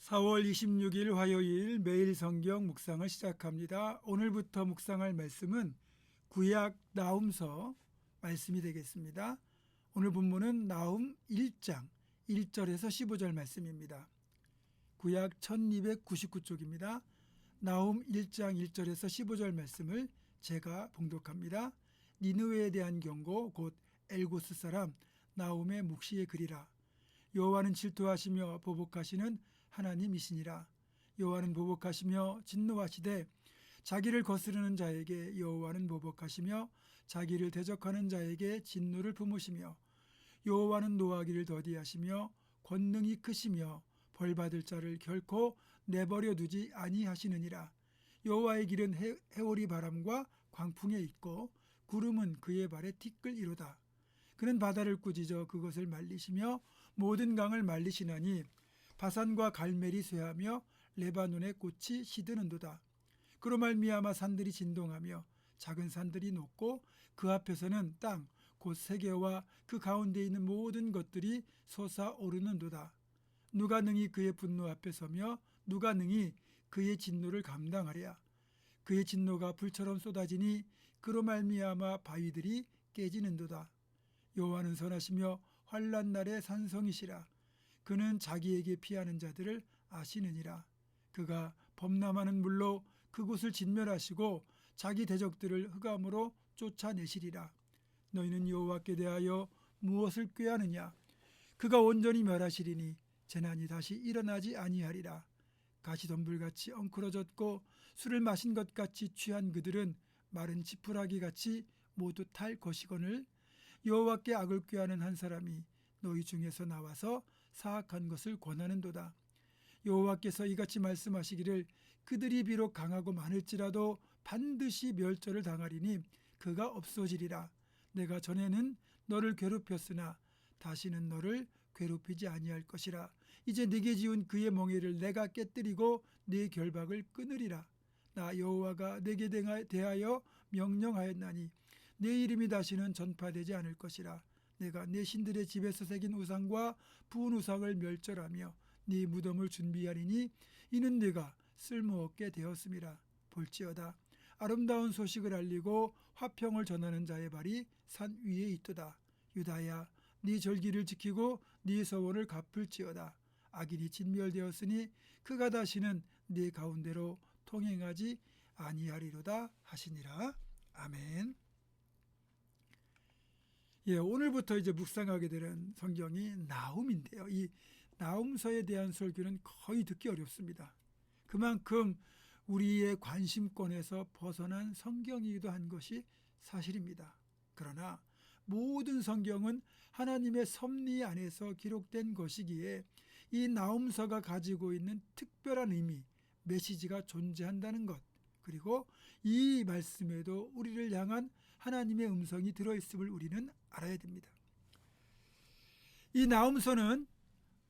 4월 26일 화요일 매일 성경 묵상을 시작합니다. 오늘부터 묵상할 말씀은 구약 나훔서 말씀이 되겠습니다. 오늘 본문은 나훔 1장 1절에서 15절 말씀입니다. 구약 1299쪽입니다. 나훔 1장 1절에서 15절 말씀을 제가 봉독합니다. 니느웨에 대한 경고 곧 엘고스 사람 나훔의 묵시의 글이라. 여호와는 질투하시며 보복하시는 하나님이시니라. 여호와는 보복하시며 진노하시되 자기를 거스르는 자에게 여호와는 보복하시며 자기를 대적하는 자에게 진노를 품으시며 여호와는 노하기를 더디하시며 권능이 크시며 벌받을 자를 결코 내버려 두지 아니하시느니라. 여호와의 길은 해오리 바람과 광풍에 있고 구름은 그의 발에 티끌이로다. 그는 바다를 꾸짖어 그것을 말리시며 모든 강을 말리시나니 바산과 갈멜이 쇠하며 레바논의 꽃이 시드는도다. 그로 말미암아 산들이 진동하며 작은 산들이 녹고 그 앞에서는 땅 곧 세계와 그 가운데 있는 모든 것들이 솟아오르는도다. 누가 능히 그의 분노 앞에 서며 누가 능히 그의 진노를 감당하랴. 그의 진노가 불처럼 쏟아지니 그로 말미암아 바위들이 깨지는도다. 여호와는 선하시며 환난 날의 산성이시라. 그는 자기에게 피하는 자들을 아시느니라. 그가 범람하는 물로 그곳을 진멸하시고 자기 대적들을 흑암으로 쫓아내시리라. 너희는 여호와께 대하여 무엇을 꾀하느냐? 그가 온전히 멸하시리니 재난이 다시 일어나지 아니하리라. 가시덤불같이 엉클어졌고 술을 마신 것 같이 취한 그들은 마른 지푸라기 같이 모두 탈 것이거늘 여호와께 악을 꾀하는 한 사람이 너희 중에서 나와서 사악한 것을 권하는도다. 여호와께서 이같이 말씀하시기를 그들이 비록 강하고 많을지라도 반드시 멸절을 당하리니 그가 없어지리라. 내가 전에는 너를 괴롭혔으나 다시는 너를 괴롭히지 아니할 것이라. 이제 네게 지은 그의 멍에를 내가 깨뜨리고 네 결박을 끊으리라. 나 여호와가 네게 대하여 명령하였나니 내 이름이 다시는 전파되지 않을 것이라. 내가 내 신들의 집에서 새긴 우상과 부은 우상을 멸절하며 네 무덤을 준비하리니 이는 네가 쓸모없게 되었음이라. 볼지어다 아름다운 소식을 알리고 화평을 전하는 자의 발이 산 위에 있도다. 유다야 네 절기를 지키고 네 서원을 갚을지어다. 악인이 진멸되었으니 그가 다시는 네 가운데로 통행하지 아니하리로다 하시니라. 아멘. 오늘부터 이제 묵상하게 되는 성경이 나훔인데요. 이 나훔서에 대한 설교는 거의 듣기 어렵습니다. 그만큼 우리의 관심권에서 벗어난 성경이기도 한 것이 사실입니다. 그러나 모든 성경은 하나님의 섭리 안에서 기록된 것이기에 이 나훔서가 가지고 있는 특별한 의미, 메시지가 존재한다는 것, 그리고 이 말씀에도 우리를 향한 하나님의 음성이 들어있음을 우리는 알아야 됩니다. 이 나훔서는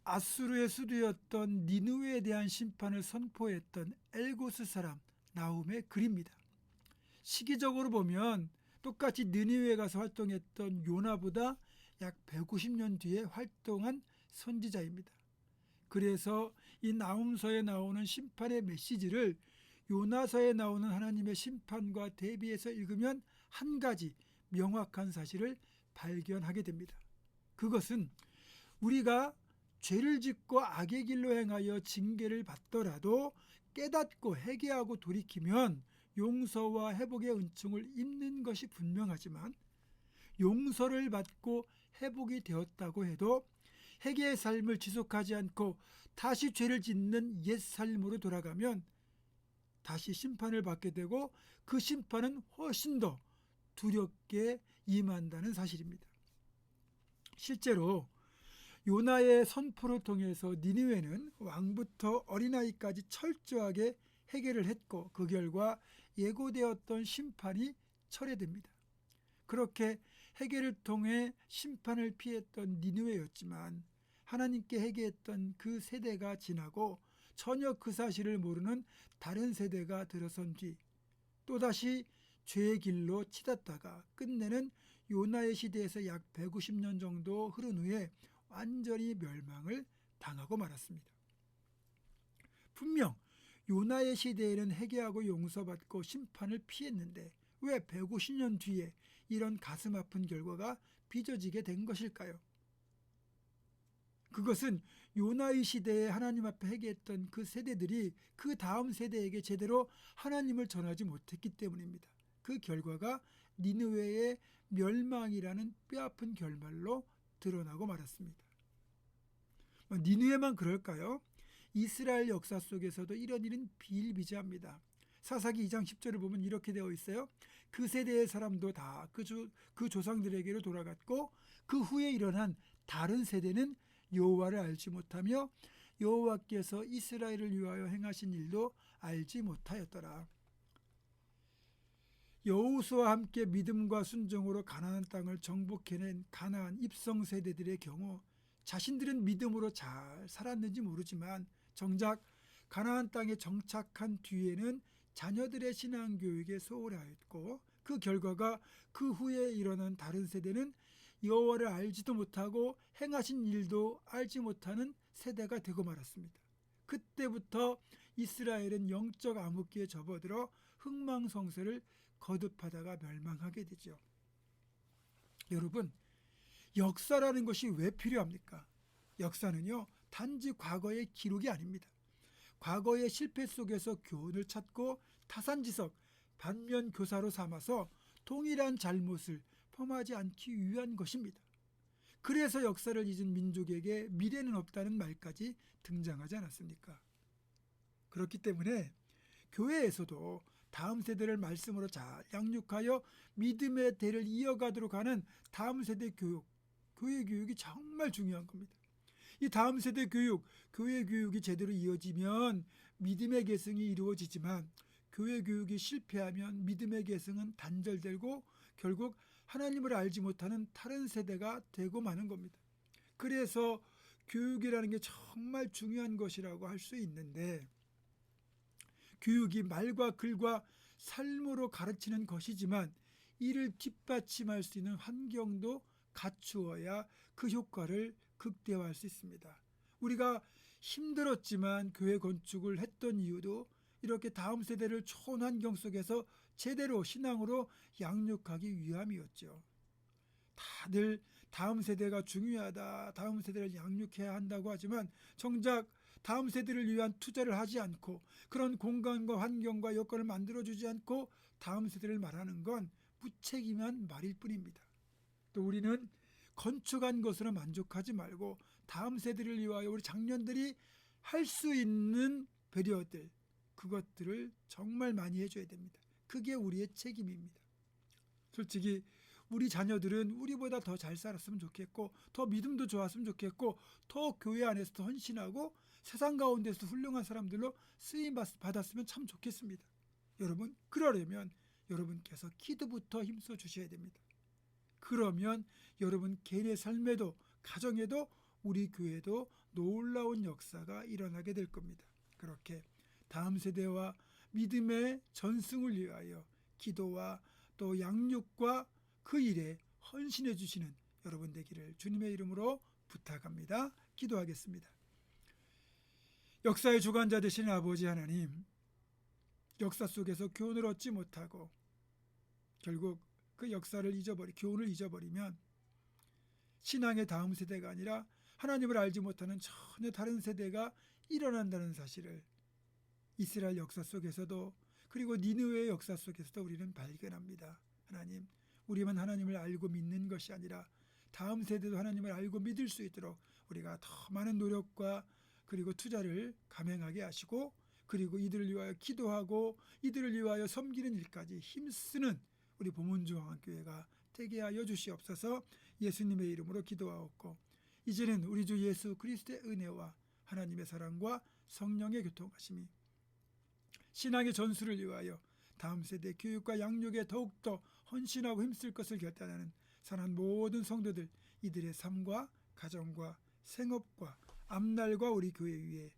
아수르의 수도였던 니느웨에 대한 심판을 선포했던 엘고스 사람 나훔의 글입니다. 시기적으로 보면 똑같이 니느웨에 가서 활동했던 요나보다 약 150년 뒤에 활동한 선지자입니다. 그래서 이 나훔서에 나오는 심판의 메시지를 요나서에 나오는 하나님의 심판과 대비해서 읽으면 한 가지 명확한 사실을 발견하게 됩니다. 그것은 우리가 죄를 짓고 악의 길로 행하여 징계를 받더라도 깨닫고 회개하고 돌이키면 용서와 회복의 은총을 입는 것이 분명하지만 용서를 받고 회복이 되었다고 해도 회개의 삶을 지속하지 않고 다시 죄를 짓는 옛 삶으로 돌아가면 다시 심판을 받게 되고 그 심판은 훨씬 더 두렵게 임한다는 사실입니다. 실제로 요나의 선포를 통해서 니느웨는 왕부터 어린아이까지 철저하게 해결을 했고 그 결과 예고되었던 심판이 철회됩니다. 그렇게 해결을 통해 심판을 피했던 니느웨였지만 하나님께 회개했던 그 세대가 지나고 전혀 그 사실을 모르는 다른 세대가 들어선 뒤 또다시 죄의 길로 치닫다가 끝내는 요나의 시대에서 약 150년 정도 흐른 후에 완전히 멸망을 당하고 말았습니다. 분명 요나의 시대에는 회개하고 용서받고 심판을 피했는데 왜 150년 뒤에 이런 가슴 아픈 결과가 빚어지게 된 것일까요? 그것은 요나의 시대에 하나님 앞에 회개했던 그 세대들이 그 다음 세대에게 제대로 하나님을 전하지 못했기 때문입니다. 그 결과가 니느웨의 멸망이라는 뼈아픈 결말로 드러나고 말았습니다. 니느웨만 그럴까요? 이스라엘 역사 속에서도 이런 일은 비일비재합니다. 사사기 2장 10절을 보면 이렇게 되어 있어요. 그 세대의 사람도 다 그 조상들에게로 돌아갔고 그 후에 일어난 다른 세대는 여호와를 알지 못하며 여호와께서 이스라엘을 위하여 행하신 일도 알지 못하였더라. 여호수아와 함께 믿음과 순종으로 가나안 땅을 정복해낸 가나안 입성 세대들의 경우 자신들은 믿음으로 잘 살았는지 모르지만 정작 가나안 땅에 정착한 뒤에는 자녀들의 신앙교육에 소홀하였고 그 결과가 그 후에 일어난 다른 세대는 여호와를 알지도 못하고 행하신 일도 알지 못하는 세대가 되고 말았습니다. 그때부터 이스라엘은 영적 암흑기에 접어들어 흥망성쇠를 거듭하다가 멸망하게 되죠. 여러분, 역사라는 것이 왜 필요합니까? 역사는요, 단지 과거의 기록이 아닙니다. 과거의 실패 속에서 교훈을 찾고 타산지석, 반면교사로 삼아서 동일한 잘못을 범하지 않기 위한 것입니다. 그래서 역사를 잊은 민족에게 미래는 없다는 말까지 등장하지 않았습니까? 그렇기 때문에 교회에서도 다음 세대를 말씀으로 잘 양육하여 믿음의 대를 이어가도록 하는 다음 세대 교육, 교회 교육이 정말 중요한 겁니다. 이 다음 세대 교육, 교회 교육이 제대로 이어지면 믿음의 계승이 이루어지지만 교회 교육이 실패하면 믿음의 계승은 단절되고 결국 하나님을 알지 못하는 다른 세대가 되고 마는 겁니다. 그래서 교육이라는 게 정말 중요한 것이라고 할 수 있는데 교육이 말과 글과 삶으로 가르치는 것이지만 이를 뒷받침할 수 있는 환경도 갖추어야 그 효과를 극대화할 수 있습니다. 우리가 힘들었지만 교회 건축을 했던 이유도 이렇게 다음 세대를 좋은 환경 속에서 제대로 신앙으로 양육하기 위함이었죠. 다들 다음 세대가 중요하다, 다음 세대를 양육해야 한다고 하지만 정작 다음 세대를 위한 투자를 하지 않고 그런 공간과 환경과 여건을 만들어주지 않고 다음 세대를 말하는 건 무책임한 말일 뿐입니다. 또 우리는 건축한 것으로 만족하지 말고 다음 세대를 위하여 우리 장년들이 할 수 있는 배려들, 그것들을 정말 많이 해줘야 됩니다. 그게 우리의 책임입니다. 솔직히 우리 자녀들은 우리보다 더 잘 살았으면 좋겠고 더 믿음도 좋았으면 좋겠고 더 교회 안에서 더 헌신하고 세상 가운데서 훌륭한 사람들로 쓰임 받았으면 참 좋겠습니다. 여러분, 그러려면 여러분께서 기도부터 힘써 주셔야 됩니다. 그러면 여러분 개인의 삶에도 가정에도 우리 교회도 놀라운 역사가 일어나게 될 겁니다. 그렇게 다음 세대와 믿음의 전승을 위하여 기도와 또 양육과 그 일에 헌신해 주시는 여러분 되기를 주님의 이름으로 부탁합니다. 기도하겠습니다. 역사의 주관자 되시는 아버지 하나님, 역사 속에서 교훈을 얻지 못하고 결국 그 역사를 교훈을 잊어버리면 신앙의 다음 세대가 아니라 하나님을 알지 못하는 전혀 다른 세대가 일어난다는 사실을 이스라엘 역사 속에서도 그리고 니느웨의 역사 속에서도 우리는 발견합니다. 하나님, 우리만 하나님을 알고 믿는 것이 아니라 다음 세대도 하나님을 알고 믿을 수 있도록 우리가 더 많은 노력과 그리고 투자를 감행하게 하시고 그리고 이들을 위하여 기도하고 이들을 위하여 섬기는 일까지 힘쓰는 우리 보문중앙교회가 되게 하여 주시옵소서. 예수님의 이름으로 기도하옵고 이제는 우리 주 예수 그리스도의 은혜와 하나님의 사랑과 성령의 교통하심이 신앙의 전수를 위하여 다음 세대 교육과 양육에 더욱더 헌신하고 힘쓸 것을 결단하는 사랑하는 모든 성도들, 이들의 삶과 가정과 생업과 앞날과 우리 교회 위에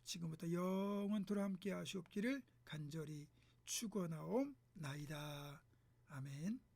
지금부터 영원토록 함께 하시옵기를 간절히 축원하옵나이다. 아멘.